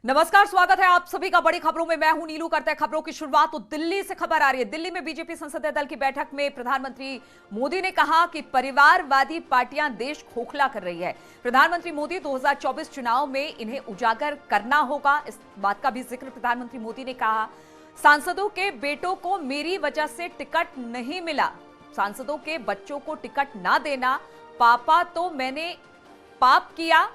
नमस्कार, स्वागत है आप सभी का बड़ी खबरों में। मैं हूं नीलू। करते हैं खबरों की शुरुआत तो दिल्ली से खबर आ रही है। दिल्ली में बीजेपी संसदीय दल की बैठक में प्रधानमंत्री मोदी ने कहा कि परिवारवादी पार्टियां देश खोखला कर रही है। प्रधानमंत्री मोदी 2024 चुनाव में इन्हें उजागर करना होगा, इस बात का भी जिक्र प्रधानमंत्री मोदी ने कहा। सांसदों के बेटों को मेरी वजह से टिकट नहीं मिला, सांसदों के बच्चों को टिकट ना देना, पापा तो मैंने पाप किया।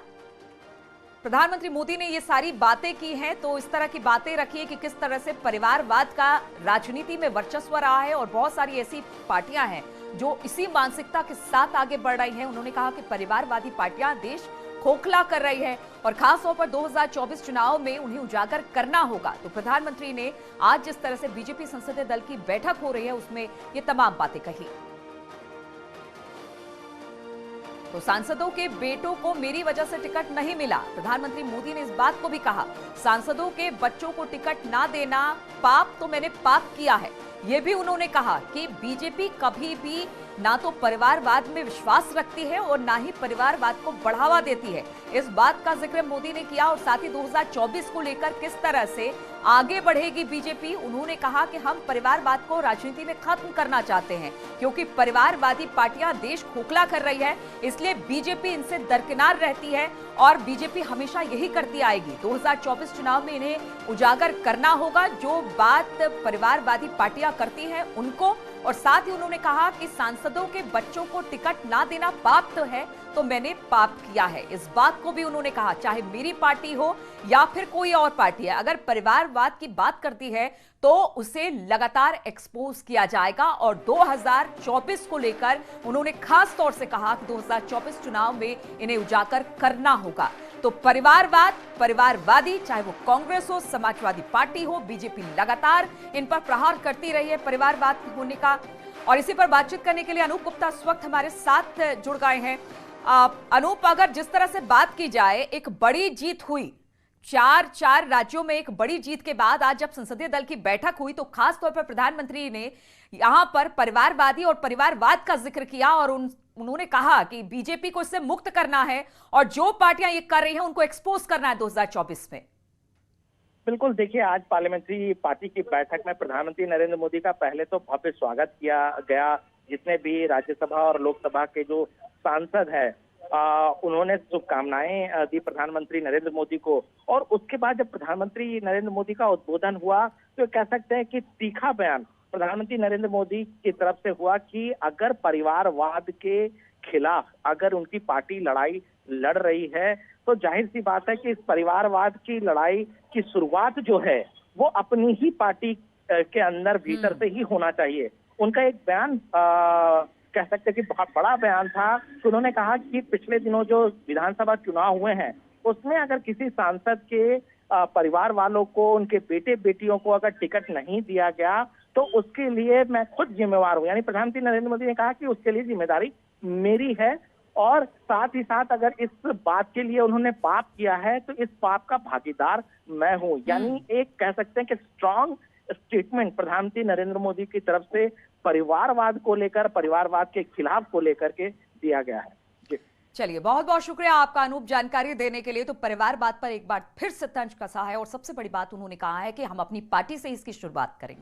प्रधानमंत्री मोदी ने ये सारी बातें की हैं, तो इस तरह की बातें रखी है कि किस तरह से परिवारवाद का राजनीति में वर्चस्व रहा है और बहुत सारी ऐसी पार्टियां हैं जो इसी मानसिकता के साथ आगे बढ़ रही हैं। उन्होंने कहा कि परिवारवादी पार्टियां देश खोखला कर रही है और खासतौर पर 2024 चुनाव में उन्हें उजागर करना होगा। तो प्रधानमंत्री ने आज जिस तरह से बीजेपी संसदीय दल की बैठक हो रही है उसमें ये तमाम बातें कही। तो सांसदों के बेटों को मेरी वजह से टिकट नहीं मिला, प्रधानमंत्री मोदी ने इस बात को भी कहा। सांसदों के बच्चों को टिकट ना देना, पाप तो मैंने पाप किया है। यह भी उन्होंने कहा कि बीजेपी कभी भी ना तो परिवारवाद में विश्वास रखती है और ना ही परिवारवाद को बढ़ावा देती है। इस बात का जिक्र मोदी ने किया और साथ ही 2024 को लेकर किस तरह से आगे बढ़ेगी बीजेपी। उन्होंने कहा कि हम परिवारवाद को राजनीति में खत्म करना चाहते हैं, क्योंकि परिवारवादी पार्टियां देश खोखला कर रही है, इसलिए बीजेपी इनसे दरकिनार रहती है और बीजेपी हमेशा यही करती आएगी। 2024 चुनाव में इन्हें उजागर करना होगा जो बात परिवारवादी पार्टियां करती हैं उनको। और साथ ही उन्होंने कहा कि सांसदों के बच्चों को टिकट ना देना पाप तो है, तो मैंने पाप किया है। इस बात को भी उन्होंने कहा, चाहे मेरी पार्टी हो या फिर कोई और पार्टी है, अगर परिवारवाद की बात करती है तो उसे लगातार एक्सपोज किया जाएगा। और 2024 को लेकर उन्होंने खास तौर से कहा कि 2024 चुनाव में इन्हें उजागर करना होगा। तो परिवारवाद, परिवारवादी, चाहे वो कांग्रेस हो, समाजवादी पार्टी हो, बीजेपी लगातार इन पर प्रहार करती रही है परिवारवाद होने का। और इसी पर बातचीत करने के लिए अनूप गुप्ता इस वक्त हमारे साथ जुड़ गए हैं। अनूप, अगर जिस तरह से बात की जाए, एक बड़ी जीत हुई, चार राज्यों में एक बड़ी जीत के बाद आज जब संसदीय दल की बैठक हुई तो खास तौर पर प्रधानमंत्री ने यहां पर परिवारवादी और परिवारवाद का जिक्र किया और उन्होंने कहा कि बीजेपी को इससे मुक्त करना है और जो पार्टियां ये कर रही हैं उनको एक्सपोज करना है 2024 में। बिल्कुल, देखिए, आज पार्लियामेंट्री पार्टी की बैठक में प्रधानमंत्री नरेंद्र मोदी का पहले तो भव्य स्वागत किया गया। जितने भी राज्यसभा और लोकसभा के जो सांसद हैं उन्होंने शुभकामनाएं दी प्रधानमंत्री नरेंद्र मोदी को। और उसके बाद जब प्रधानमंत्री नरेंद्र मोदी का उद्बोधन हुआ तो कह सकते हैं कि तीखा बयान प्रधानमंत्री नरेंद्र मोदी की तरफ से हुआ कि अगर परिवारवाद के खिलाफ अगर उनकी पार्टी लड़ाई लड़ रही है तो जाहिर सी बात है कि इस परिवारवाद की लड़ाई की शुरुआत जो है वो अपनी ही पार्टी के अंदर भीतर से ही होना चाहिए। उनका एक बयान कह सकते हैं कि बहुत बड़ा बयान था कि उन्होंने कहा कि पिछले दिनों जो विधानसभा चुनाव हुए हैं उसमें अगर किसी सांसद के परिवार वालों को, उनके बेटे बेटियों को अगर टिकट नहीं दिया गया तो उसके लिए मैं खुद जिम्मेवार हूं। यानी प्रधानमंत्री नरेंद्र मोदी ने कहा कि उसके लिए जिम्मेदारी मेरी है और साथ ही साथ अगर इस बात के लिए उन्होंने पाप किया है तो इस पाप का भागीदार मैं हूं। यानी एक कह सकते हैं कि स्ट्रॉन्ग स्टेटमेंट प्रधानमंत्री नरेंद्र मोदी की तरफ से परिवारवाद को लेकर, परिवारवाद के खिलाफ को लेकर के दिया गया है। चलिए, बहुत बहुत शुक्रिया आपका अनूप जानकारी देने के लिए। तो परिवारवाद पर एक बार फिर से तंज कसा है और सबसे बड़ी बात उन्होंने कहा है कि हम अपनी पार्टी से इसकी शुरुआत करेंगे।